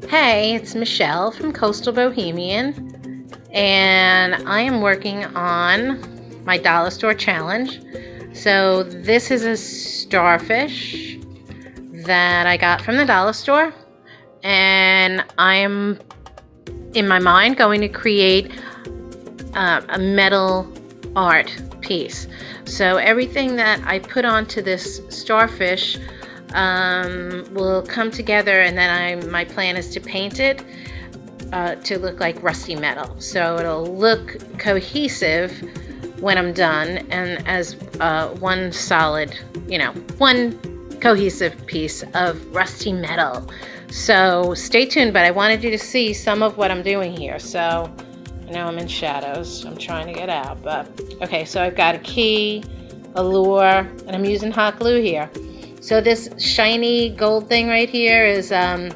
Hey, it's Michelle from Coastal Bohemian, and I am working on my dollar store challenge. So this is a starfish that I got from the dollar store, and I am, in my mind, going to create a metal art piece. So everything that I put onto this starfish will come together, and then my plan is to paint it to look like rusty metal. So it'll look cohesive when I'm done, and as one solid, one cohesive piece of rusty metal. So stay tuned, but I wanted you to see some of what I'm doing here. So I know I'm in shadows, I'm trying to get out, but okay, so I've got a key, a lure, and I'm using hot glue here. So this shiny gold thing right here is a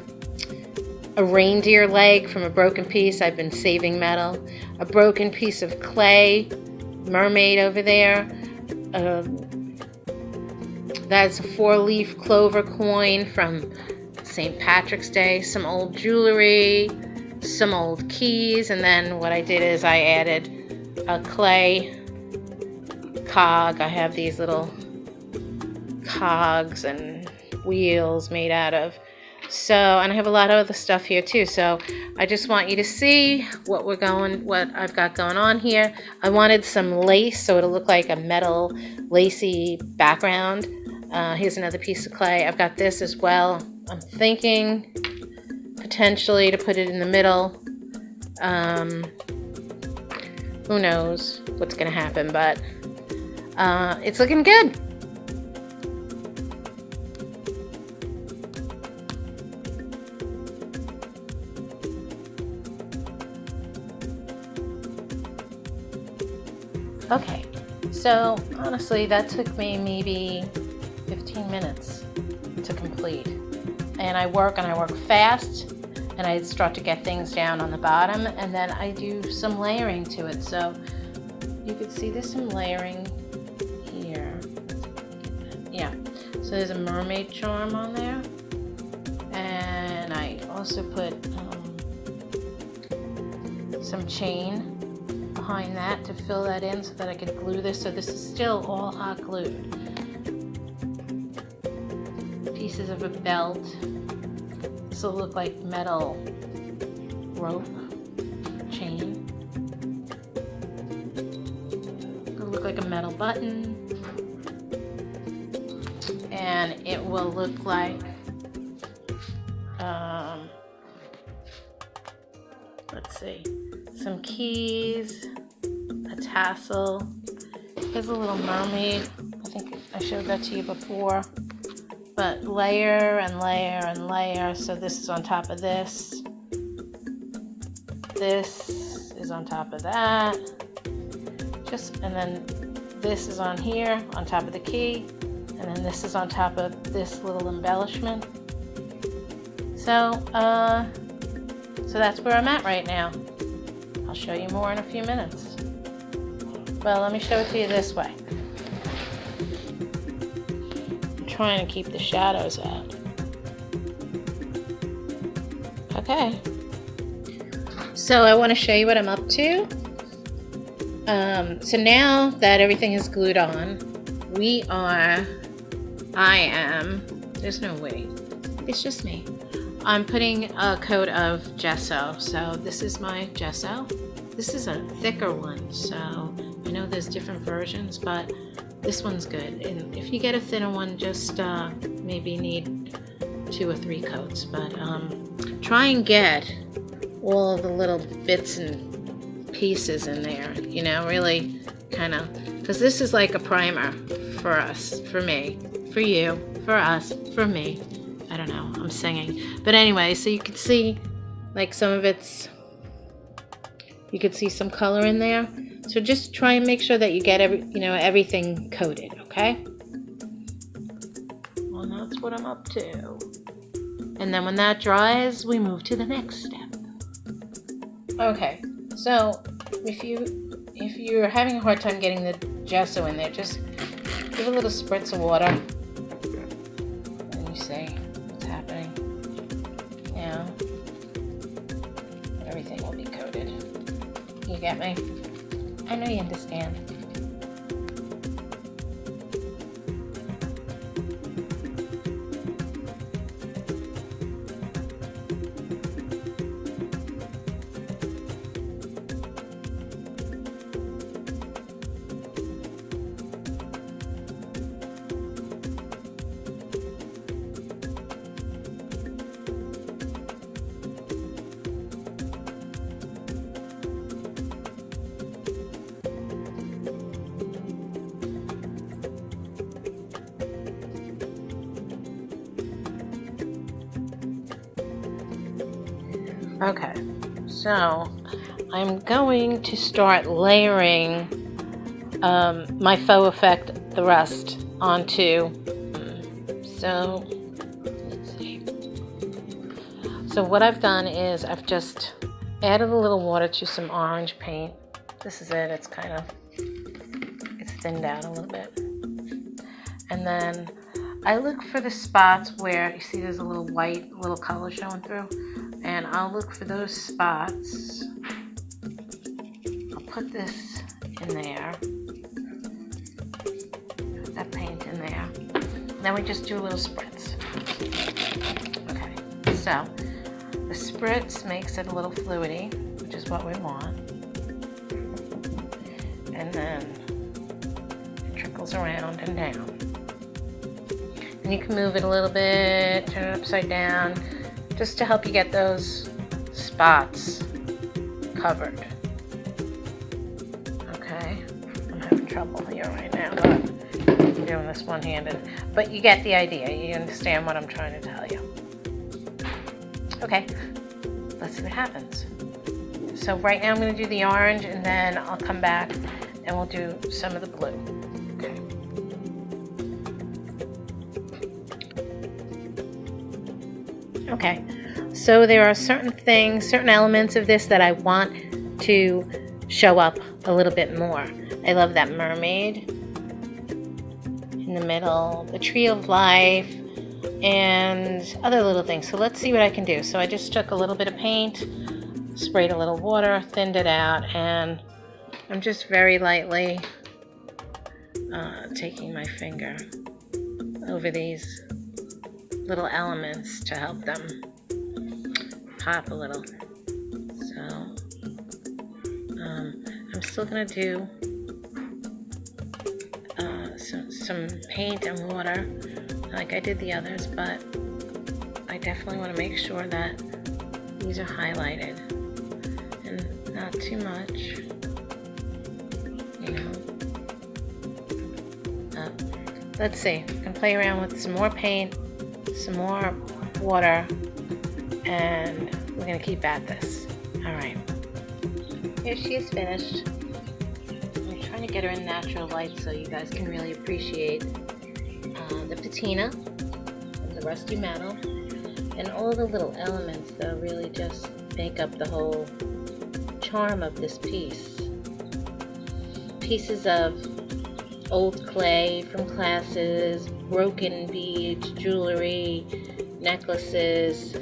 reindeer leg from a broken piece. I've been saving metal. A broken piece of clay, mermaid over there. That's a 4-leaf clover coin from St. Patrick's Day. Some old jewelry, some old keys, and then what I did is I added a clay cog. I have these little cogs and wheels made out of. So, and I have a lot of other stuff here too. So I just want you to see what I've got going on here. I wanted some lace so it'll look like a metal lacy background. Here's another piece of clay. I've got this as well. I'm thinking potentially to put it in the middle. Who knows what's gonna happen, but it's looking good. Okay, so honestly that took me maybe 15 minutes to complete. And I work fast, and I start to get things down on the bottom, and then I do some layering to it. So you can see there's some layering here. Yeah, so there's a mermaid charm on there, and I also put some chain behind that to fill that in so that I could glue this. So this is still all hot glued. Pieces of a belt. This will look like metal rope, chain. It'll look like a metal button. And it will look like, let's see, some keys, a tassel. Here's a little mermaid. I think I showed that to you before. But layer and layer and layer. So this is on top of this. This is on top of that. And then this is on here, on top of the key. And then this is on top of this little embellishment. So that's where I'm at right now. I'll show you more in a few minutes. Well, let me show it to you this way. I'm trying to keep the shadows out. Okay. So I want to show you what I'm up to. So now that everything is glued on, there's no way, it's just me. I'm putting a coat of gesso. So this is my gesso. This is a thicker one, so I know there's different versions, but this one's good. And if you get a thinner one, just maybe need 2 or 3 coats. But try and get all of the little bits and pieces in there, really kind of, because this is like a primer for us, for me, for you, for us, for me. I don't know, I'm singing. But anyway, so you can see like some of it's, you can see some color in there. So just try and make sure that you get everything coated, okay? Well, that's what I'm up to. And then when that dries, we move to the next step. Okay, so if you're having a hard time getting the gesso in there, just give a little spritz of water. And you see what's happening. Yeah. get me. I know you understand. Okay, so I'm going to start layering my faux effect, the rest, onto. So let's see. So what I've done is I've just added a little water to some orange paint. This is it. It's thinned out a little bit, and then I look for the spots where you see there's a little white, little color showing through. And I'll look for those spots. I'll put this in there. Put that paint in there. Then we just do a little spritz. Okay, so the spritz makes it a little fluidy, which is what we want. And then it trickles around and down. And you can move it a little bit, turn it upside down, just to help you get those spots covered. Okay, I'm having trouble here right now, but I'm doing this one-handed. But you get the idea. You understand what I'm trying to tell you. Okay, let's see what happens. So right now I'm going to do the orange, and then I'll come back and we'll do some of the blue. Okay, so there are certain elements of this that I want to show up a little bit more. I love that mermaid in the middle, the tree of life, and other little things. So let's see what I can do. So I just took a little bit of paint, sprayed a little water, thinned it out, and I'm just very lightly taking my finger over these little elements to help them pop a little. So I'm still gonna do some paint and water like I did the others, but I definitely want to make sure that these are highlighted and not too much, you know. Let's see, I can play around with some more paint, some more water, and we're going to keep at this. Alright, here she is finished. I'm trying to get her in natural light so you guys can really appreciate the patina and the rusty metal and all the little elements that really just make up the whole charm of this piece. Pieces of old clay from classes, broken beads, jewelry, necklaces,